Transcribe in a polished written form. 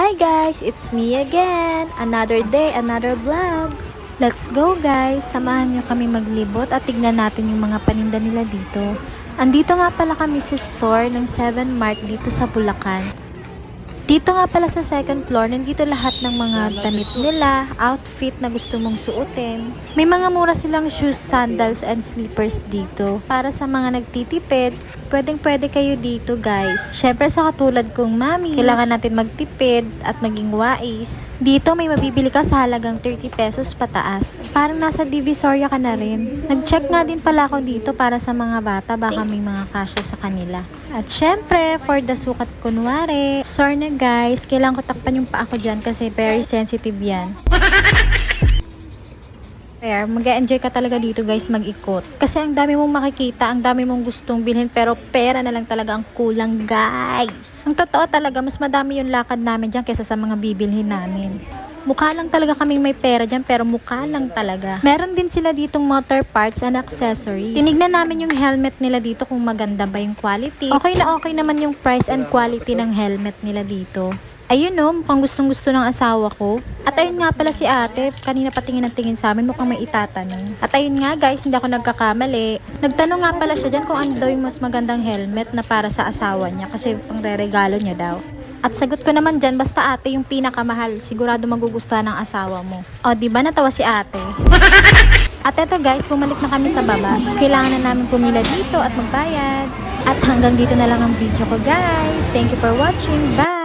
Hi guys, it's me again. Another day, another vlog. Let's go guys, samahan nyo kami maglibot at tignan natin yung mga paninda nila dito. Andito nga pala kami sa store ng 7 Mart dito sa Bulacan. Dito nga pala sa second floor, nandito lahat ng mga damit nila, outfit na gusto mong suotin. May mga mura silang shoes, sandals, and slippers dito. Para sa mga nagtitipid, pwedeng-pwede kayo dito guys. Syempre sa katulad kong mami, kailangan natin magtipid at maging wais. Dito may mabibili ka sa halagang 30 pesos pataas. Parang nasa Divisoria ka na rin. Nag-check nga din pala ako dito para sa mga bata, baka may mga kasya sa kanila. At syempre, for the sukat kunwari, sorry na guys, kailangan ko takpan yung paa ko dyan kasi very sensitive yan. Mag-enjoy ka talaga dito guys mag-ikot. Kasi ang dami mong makikita, ang dami mong gustong bilhin pero pera na lang talaga ang kulang guys. Ang totoo talaga, mas madami yung lakad namin dyan kaysa sa mga bibilhin namin. Mukha lang talaga kaming may pera dyan pero mukha lang talaga. Meron din sila ditong motor parts and accessories. Tinignan namin yung helmet nila dito kung maganda ba yung quality. Okay naman yung price and quality ng helmet nila dito. Ayun no, mukhang gustong-gusto ng asawa ko. At ayun nga pala si ate, kanina patingin ng tingin sa amin, mukhang may itatanong. At ayun nga guys, hindi ako nagkakamali. Nagtanong nga pala siya dyan kung ano daw yung mas magandang helmet na para sa asawa niya kasi pangre-regalo niya daw. At sagot ko naman dyan, basta ate yung pinakamahal, sigurado magugustuhan ng asawa mo. O, diba natawa si ate? At eto guys, bumalik na kami sa baba. Kailangan na namin pumila dito at magbayad. At hanggang dito na lang ang video ko guys. Thank you for watching. Bye!